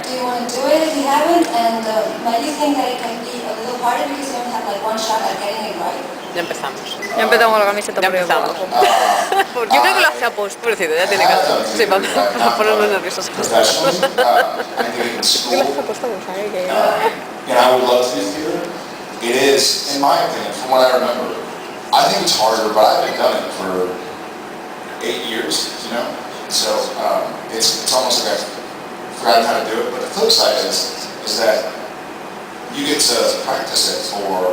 do you want to do it if you haven't? And might you think that it can be a little harder because you only have like one shot at getting it right? Ya empezamos. Ya empezamos con la camiseta Ya por ahí empezamos. abajo. Yo creo que lo hace a post. Pobrecito, ya tiene cara. Sí, para ponernos nerviosos. Professionally, I did it in ¿Qué school, las apostamos a él? and I would love to do theater. It is, in my opinion, from what I remember, I think it's harder, but I haven't done it for 8 years, you know? So it's almost like I've forgotten how to do it. But the flip side is that you get to practice it for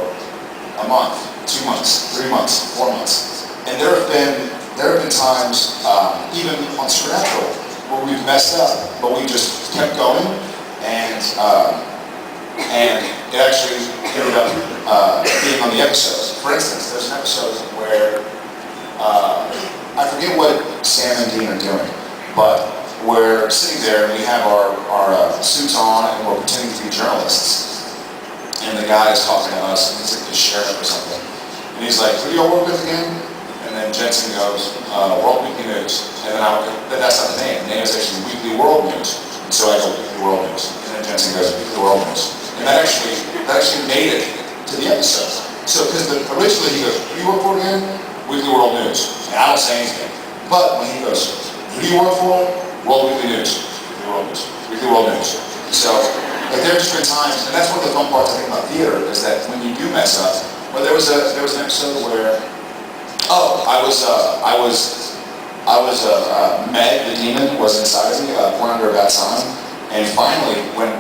a month, 2 months, 3 months, 4 months. And there have been times, even on Supernatural, where we've messed up, but we just kept going, and it actually ended up being on the episode. For instance, there's an episode where I forget what Sam and Dean are doing, but we're sitting there and we have our suits on and we're pretending to be journalists. And the guy is talking to us and he's like the sheriff or something. And he's like, who do y'all work with again? And then Jensen goes, World Weekly News. And then that's not the name. The name is actually Weekly World News. And so I go, Weekly World News. And then Jensen goes, Weekly World News. And that actually made it to the episode. So, because originally he goes, who do you work for again? Weekly World News. And I don't say anything. But when he goes, who do you work for? World Weekly News. Weekly World News. Weekly World News. So, like, there have just been times, and that's one of the fun parts I think about theater, is that when you do mess up, well, there was an episode where, Meg, the demon, was inside of me, born under a bad sign, and finally, when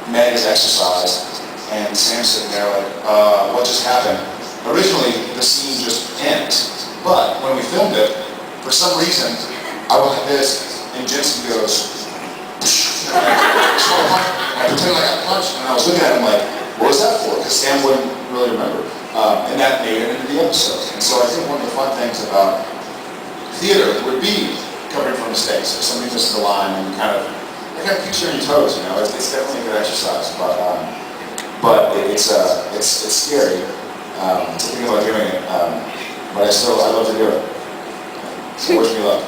Meg is exercised, and Sam's sitting there like, what just happened? Originally, the scene just ends, but when we filmed it, for some reason, I went like this, and Jensen goes, and I pretended like I got punched, and I was looking at him like, what was that for? Because Sam wouldn't really remember. And that made it into the episode. And so I think one of the fun things about theater would be covering for mistakes. If somebody misses a line, and it kind of keeps you on your toes, you know. It's definitely a good exercise, but it's scary to think about doing it. But I love to do it. So wish me luck.